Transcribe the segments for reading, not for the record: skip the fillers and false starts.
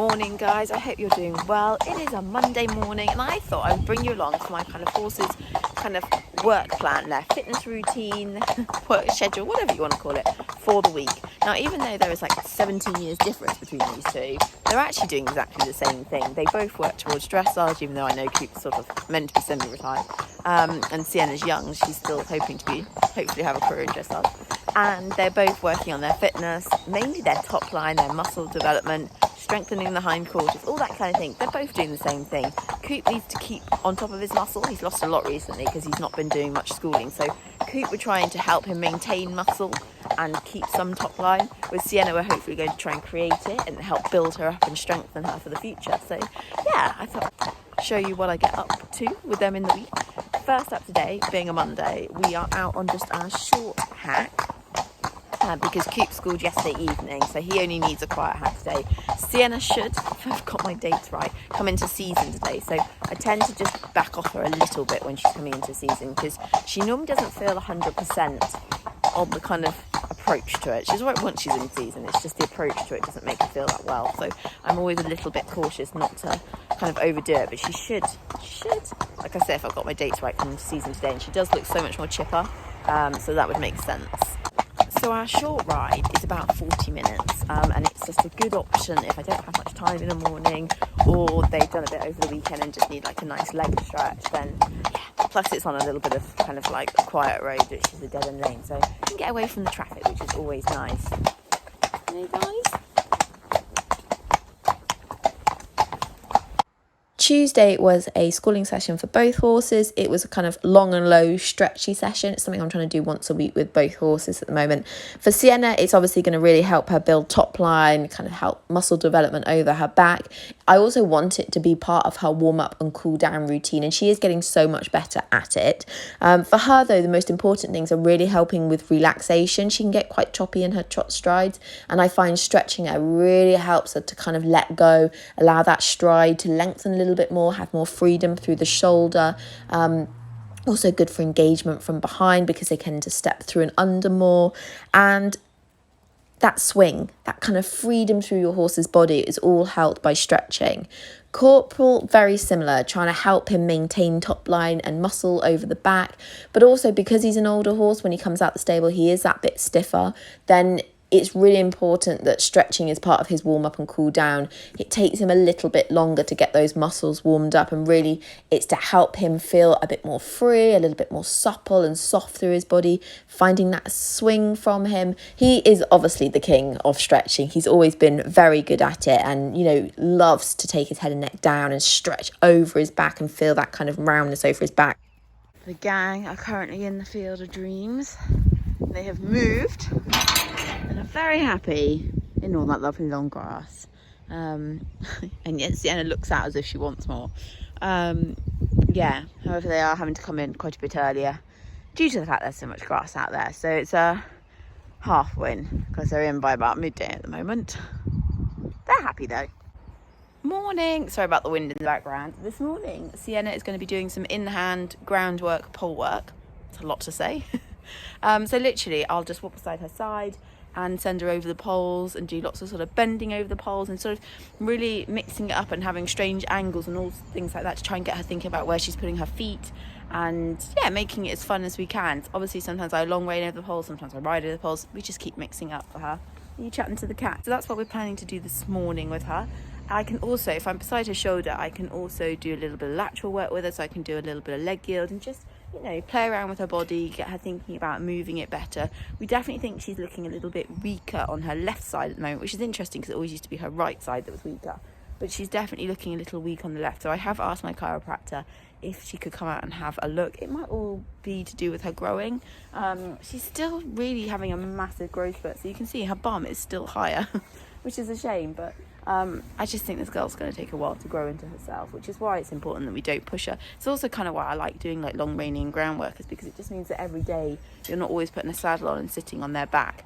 Morning guys, I hope you're doing well. It is a Monday morning and I thought I would bring you along for my kind of horses kind of work plan, their fitness routine, work schedule, whatever you want to call it, for the week. Now even though there is like 17 years difference between these two, they're actually doing exactly the same thing. They both work towards dressage, even though I know Coop's sort of meant to be semi-retired, and Sienna's young, she's still hopefully have a career in dressage. And they're both working on their fitness, mainly their top line, their muscle development, strengthening the hindquarters, all that kind of thing. They're both doing the same thing. Coop needs to keep on top of his muscle. He's lost a lot recently because he's not been doing much schooling. So Coop, we're trying to help him maintain muscle and keep some top line. With Sienna, we're hopefully going to try and create it and help build her up and strengthen her for the future. So yeah, I thought I'd show you what I get up to with them in the week. First up today, being a Monday, we are out on just our short hack. Because Coop schooled yesterday evening, so he only needs a quiet hack today. Sienna should, if I've got my dates right, come into season today, so I tend to just back off her a little bit when she's coming into season because she normally doesn't feel 100% on the kind of approach to it. She's all right once she's in season, it's just the approach to it doesn't make her feel that well, so I'm always a little bit cautious not to kind of overdo it, but she should, like I said, if I've got my dates right, come into season today, and she does look so much more chipper, so that would make sense. So our short ride is about 40 minutes and it's just a good option if I don't have much time in the morning or they've done a bit over the weekend and just need like a nice leg stretch, then yeah. Plus it's on a little bit of kind of like a quiet road, which is a dead end lane, so you can get away from the traffic, which is always nice. Hey guys. Tuesday was a schooling session for both horses. It was a kind of long and low stretchy session. It's something I'm trying to do once a week with both horses at the moment. For Sienna, it's obviously going to really help her build top line, kind of help muscle development over her back. I also want it to be part of her warm up and cool down routine, and she is getting so much better at it. For her though, the most important things are really helping with relaxation. She can get quite choppy in her trot strides, and I find stretching her really helps her to kind of let go, allow that stride to lengthen a little bit more, have more freedom through the shoulder. Also good for engagement from behind because they tend to step through and under more, and that swing, that kind of freedom through your horse's body is all helped by stretching. Corporal, very similar, trying to help him maintain top line and muscle over the back, but also because he's an older horse, when he comes out the stable he is that bit stiffer, then it's really important that stretching is part of his warm-up and cool down. It takes him a little bit longer to get those muscles warmed up, and really it's to help him feel a bit more free, a little bit more supple and soft through his body, finding that swing from him. He is obviously the king of stretching. He's always been very good at it and, you know, loves to take his head and neck down and stretch over his back and feel that kind of roundness over his back. The gang are currently in the Field of Dreams. They have moved and are very happy in all that lovely long grass. And yet Sienna looks out as if she wants more. Yeah, however, they are having to come in quite a bit earlier due to the fact there's so much grass out there. So it's a half win because they're in by about midday at the moment. They're happy though. Morning. Sorry about the wind in the background. This morning, Sienna is going to be doing some in-hand groundwork pole work. It's a lot to say. So literally I'll just walk beside her side and send her over the poles and do lots of sort of bending over the poles and sort of really mixing it up and having strange angles and all things like that to try and get her thinking about where she's putting her feet, and yeah, making it as fun as we can. Obviously sometimes I long rein over the poles, sometimes I ride over the poles. We just keep mixing up for her. Are you chatting to the cat? So that's what we're planning to do this morning with her. I can also, if I'm beside her shoulder, I can also do a little bit of lateral work with her, so I can do a little bit of leg yield and just, you know, play around with her body, get her thinking about moving it better. We definitely think she's looking a little bit weaker on her left side at the moment, which is interesting because it always used to be her right side that was weaker. But she's definitely looking a little weak on the left. So I have asked my chiropractor if she could come out and have a look. It might all be to do with her growing. She's still really having a massive growth spurt. So you can see her bum is still higher, which is a shame. But I just think this girl's going to take a while to grow into herself, which is why it's important that we don't push her. It's also kind of why I like doing like long reining and groundwork, is because it just means that every day you're not always putting a saddle on and sitting on their back.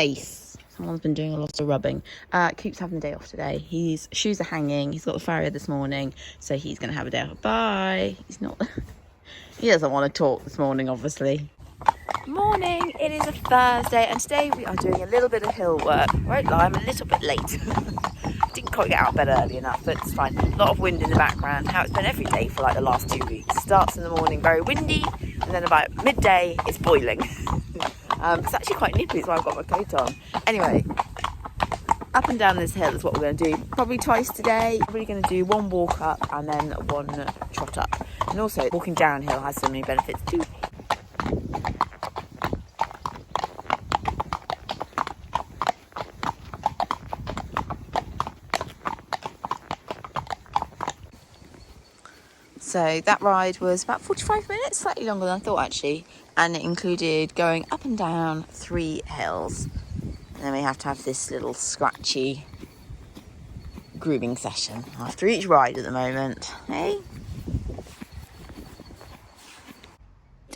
face. Someone's been doing a lot of rubbing. Coop's having the day off today. His shoes are hanging. He's got the farrier this morning, so he's going to have a day off. Bye. He's not... He doesn't want to talk this morning, obviously. Morning. It is a Thursday, and today we are doing a little bit of hill work. I won't lie, I'm a little bit late. Didn't quite get out of bed early enough, but it's fine. A lot of wind in the background. How it's been every day for like the last 2 weeks. Starts in the morning very windy, and then about midday it's boiling. It's actually quite nippy, that's why I've got my coat on. Anyway, up and down this hill is what we're going to do. Probably twice today. Probably going to do one walk up and then one trot up. And also, walking downhill has so many benefits too. So that ride was about 45 minutes, slightly longer than I thought actually, and it included going up and down 3 hills. And then we have to have this little scratchy grooming session after each ride at the moment. Hey?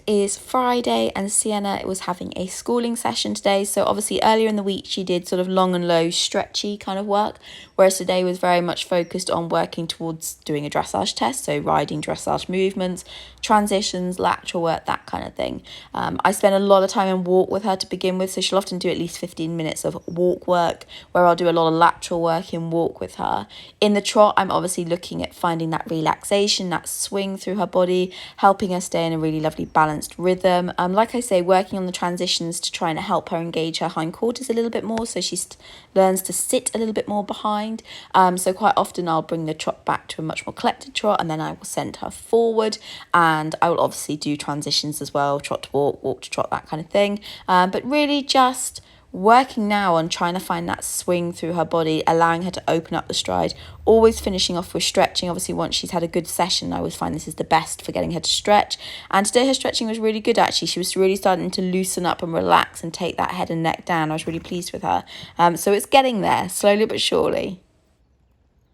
Is Friday, and Sienna was having a schooling session today. So obviously earlier in the week she did sort of long and low stretchy kind of work, whereas today was very much focused on working towards doing a dressage test, so riding dressage movements, transitions, lateral work, that kind of thing. I spent a lot of time in walk with her to begin with, so she'll often do at least 15 minutes of walk work where I'll do a lot of lateral work in walk with her. In the trot, I'm obviously looking at finding that relaxation, that swing through her body, helping her stay in a really lovely balanced rhythm. Like I say, working on the transitions to try and help her engage her hindquarters a little bit more, so she learns to sit a little bit more behind. So quite often I'll bring the trot back to a much more collected trot, and then I will send her forward, and I will obviously do transitions as well, trot to walk, walk to trot, that kind of thing. But really just working now on trying to find that swing through her body, allowing her to open up the stride, always finishing off with stretching. Obviously once she's had a good session, I always find this is the best for getting her to stretch, and today her stretching was really good actually. She was really starting to loosen up and relax and take that head and neck down. I was really pleased with her. So it's getting there slowly but surely.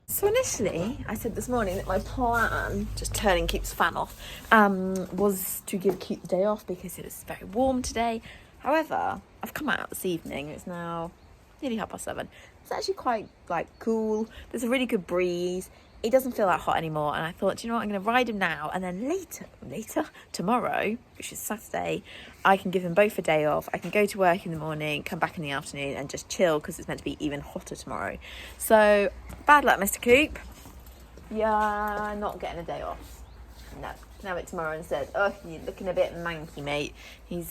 So initially, I said this morning that my plan, just turning Coop's fan off, was to give Coop the day off because it was very warm today. However, I've come out this evening, it's now nearly 7:30. It's actually quite cool. There's a really good breeze. It doesn't feel that hot anymore, and I thought, do you know what, I'm going to ride him now, and then later, tomorrow, which is Saturday, I can give them both a day off. I can go to work in the morning, come back in the afternoon, and just chill, because it's meant to be even hotter tomorrow. So, bad luck, Mr. Coop. Yeah, not getting a day off. No, now it's tomorrow instead. Oh, you're looking a bit manky, mate. He's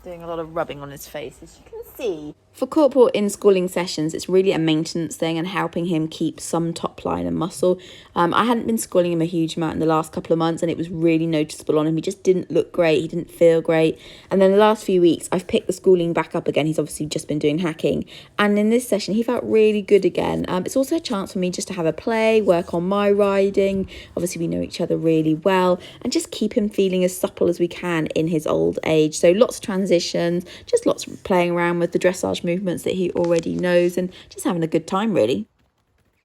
doing a lot of rubbing on his face, as you can see. For Corporal in schooling sessions, it's really a maintenance thing and helping him keep some top line and muscle. I hadn't been schooling him a huge amount in the last couple of months, and it was really noticeable on him. He just didn't look great. He didn't feel great. And then the last few weeks, I've picked the schooling back up again. He's obviously just been doing hacking. And in this session, he felt really good again. It's also a chance for me just to have a play, work on my riding. Obviously, we know each other really well, and just keep him feeling as supple as we can in his old age. So lots of transitions, just lots of playing around with the dressage movements that he already knows, and just having a good time really.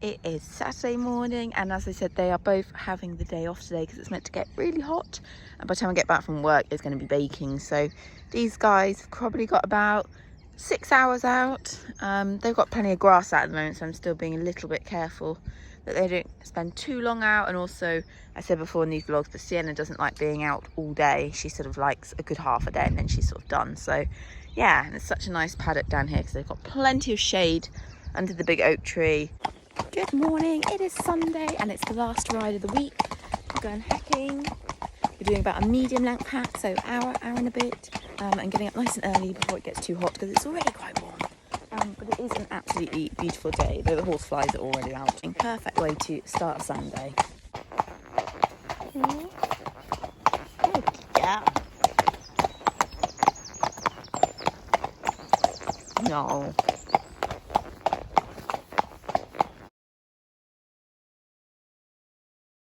It is Saturday morning, and as I said, they are both having the day off today because it's meant to get really hot, and by the time I get back from work it's going to be baking. So these guys have probably got about 6 hours out. They've got plenty of grass out at the moment, so I'm still being a little bit careful that they don't spend too long out. And also, I said before in these vlogs, but Sienna doesn't like being out all day. She sort of likes a good half a day and then she's sort of done. So yeah, and it's such a nice paddock down here because they've got plenty of shade under the big oak tree. Good morning, it is Sunday and it's the last ride of the week. We're going hacking. We're doing about a medium length hack, so hour and a bit, and getting up nice and early before it gets too hot because it's already quite warm. But it is an absolutely beautiful day, though the horseflies are already out. Perfect way to start a Sunday. Yeah. No.